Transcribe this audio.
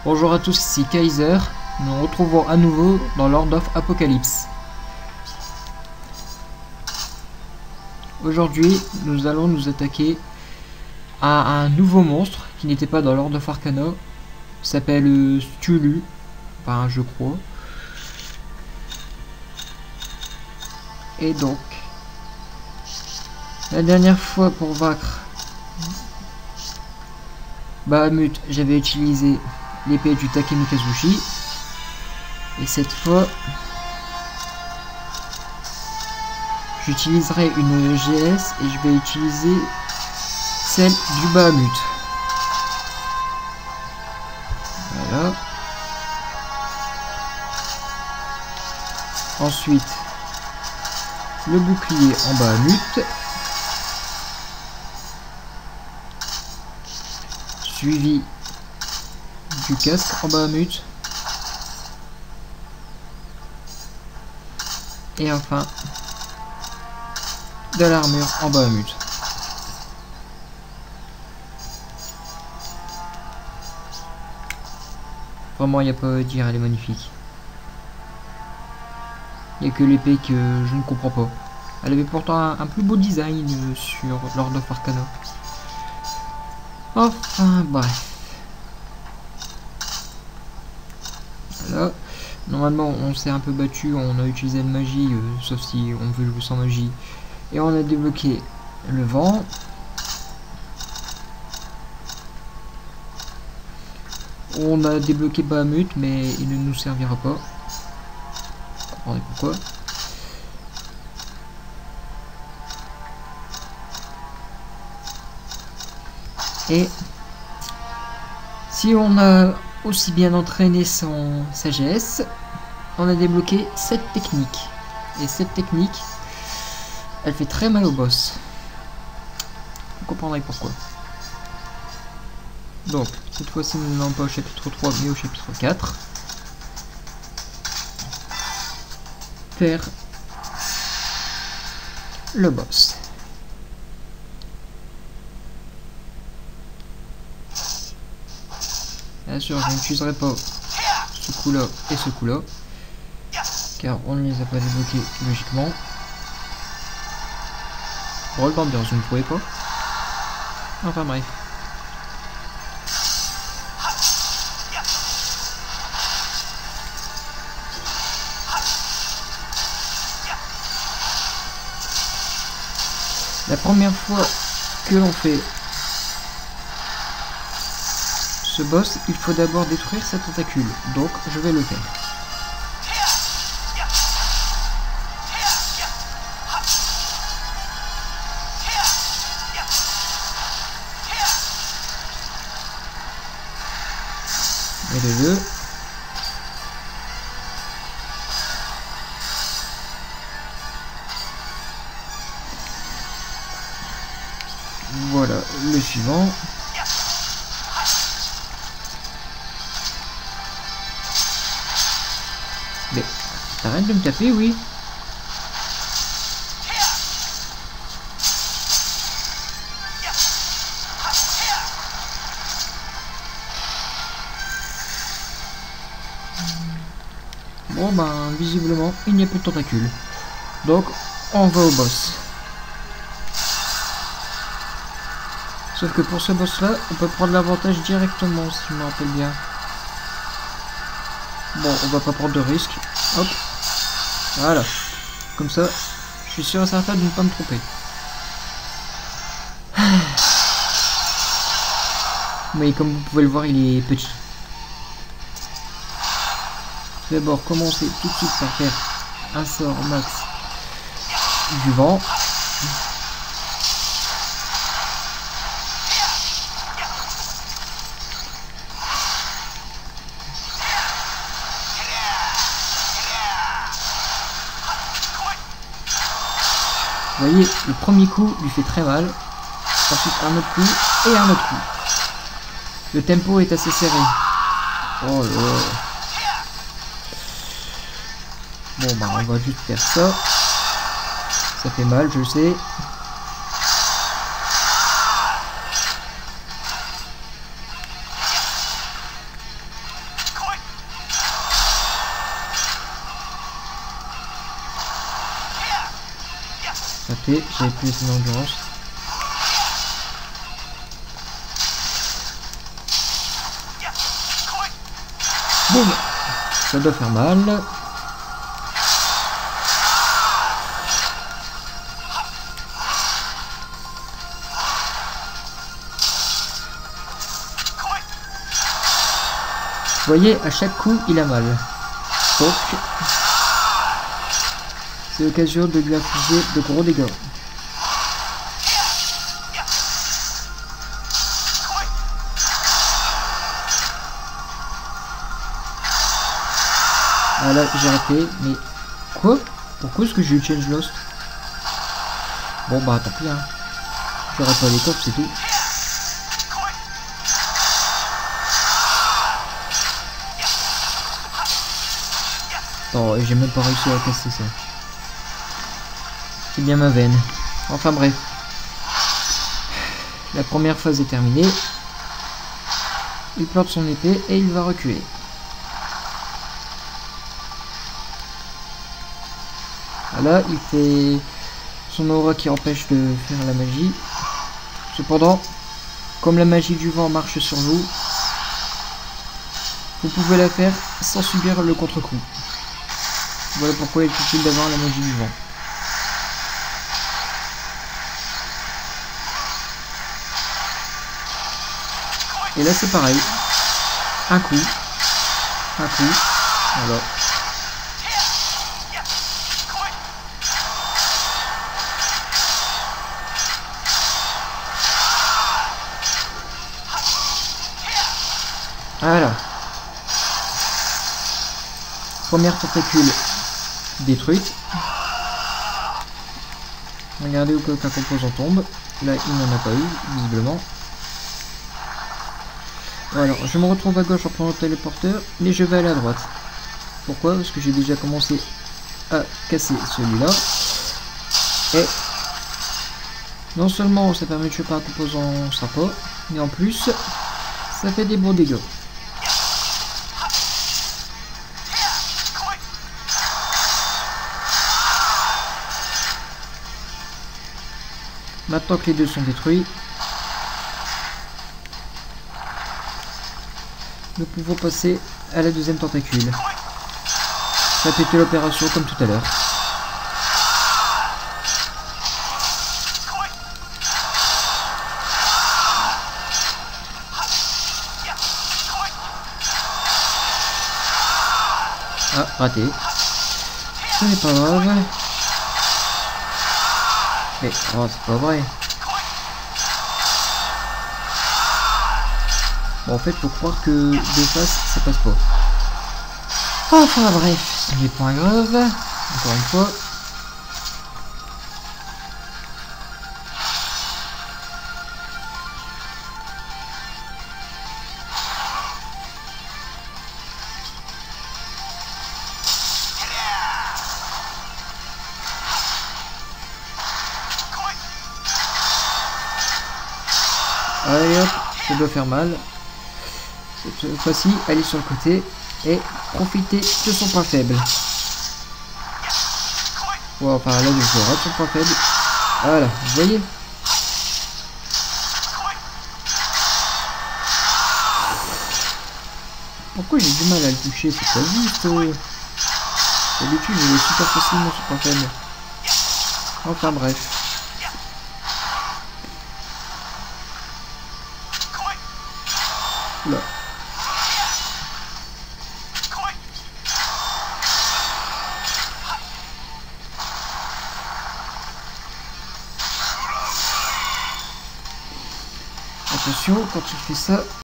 Bonjour à tous, ici Kaiser. Nous nous retrouvons à nouveau dans Lord of Apocalypse. Aujourd'hui, nous allons nous attaquer à un nouveau monstre qui n'était pas dans Lord of Arcana. Il s'appelle Stulu, enfin je crois. Et donc, la dernière fois pour vaincre Bahamut, j'avais utilisé l'épée du Takemikazushi. Et cette fois, j'utiliserai une GS et je vais utiliser celle du Bahamut. Voilà. Ensuite, le bouclier en Bahamut. Suivi du casque en Bahamut. Et enfin, de l'armure en Bahamut. Vraiment, il n'y a pas à dire, elle est magnifique. Il n'y a que l'épée que je ne comprends pas. Elle avait pourtant un plus beau design sur Lord of Arcana. Enfin, bref. Voilà. Normalement, on s'est un peu battu, on a utilisé la magie, sauf si on veut jouer sans magie. Et on a débloqué le vent. On a débloqué Bahamut, mais il ne nous servira pas. Vous comprenez pourquoi. Et si on a aussi bien entraîné son sagesse, on a débloqué cette technique. Et cette technique, elle fait très mal au boss. Vous comprendrez pourquoi. Donc, cette fois-ci, nous n'allons pas au chapitre 3, mais au chapitre 4. Faire le boss. Bien sûr, je n'utiliserai pas ce coup-là et ce coup-là, car on ne les a pas débloqués logiquement. Roll d'ambiance, vous ne trouvez pas? Enfin bref. La première fois que l'on fait ce boss, il faut d'abord détruire sa tentacule. Donc, je vais le faire. Et le 2. Voilà, le suivant. Mais t'arrêtes de me taper, oui. Bon ben, visiblement, il n'y a plus de tentacules. Donc, on va au boss. Sauf que pour ce boss là, on peut prendre l'avantage directement, si je me rappelle bien. Bon, on va pas prendre de risque. Hop. Voilà. Comme ça, je suis sûr et certain de ne pas me tromper. Mais comme vous pouvez le voir, il est petit. D'abord, commencer tout de suite par faire un sort max du vent. Vous voyez, le premier coup lui fait très mal. Ensuite un autre coup et un autre coup. Le tempo est assez serré. Oh là là. Bon bah on va juste faire ça. Ça fait mal, je sais. Raté, j'avais plus assez d'endurance. Boum. Ça doit faire mal. Vous voyez, à chaque coup, il a mal. Donc, c'est l'occasion de lui infliger de gros dégâts. Ah là, j'ai raté, mais... Quoi? Pourquoi est-ce que j'ai eu Change Lost? Bon bah, tant pis, hein. J'aurais pas les coffres, c'est tout. Oh, et j'ai même pas réussi à casser ça. C'est bien ma veine. Enfin bref. La première phase est terminée. Il plante son épée et il va reculer. Voilà, il fait son aura qui empêche de faire la magie. Cependant, comme la magie du vent marche sur vous, vous pouvez la faire sans subir le contre-coup. Voilà pourquoi il est utile d'avoir la magie du vent. Et là c'est pareil. Un coup. Voilà. Voilà. Première tentacule détruite. Regardez où aucun composant tombe. Là, il n'en a pas eu, visiblement. Alors, je me retrouve à gauche en prenant le téléporteur, mais je vais aller à droite. Pourquoi? Parce que j'ai déjà commencé à casser celui-là. Et non seulement ça permet de choper un composant sympa, mais en plus, ça fait des bons dégâts. Maintenant que les deux sont détruits, nous pouvons passer à la deuxième tentacule. Répéter l'opération comme tout à l'heure. Ah, raté. Ce n'est pas grave. Mais, oh, c'est pas vrai. Bon, en fait, faut croire que de face, ça passe pas. Enfin, bref, ce n'est pas grave. Encore une fois. Allez hop, ça doit faire mal. Cette fois-ci, aller sur le côté et profiter de son point faible. Bon, par là, je rate son point faible. Voilà, vous voyez. Pourquoi j'ai du mal à le toucher? C'est pas juste. D'habitude, je vais super facilement son point faible. Enfin bref. Là. Attention, quand il fait ça,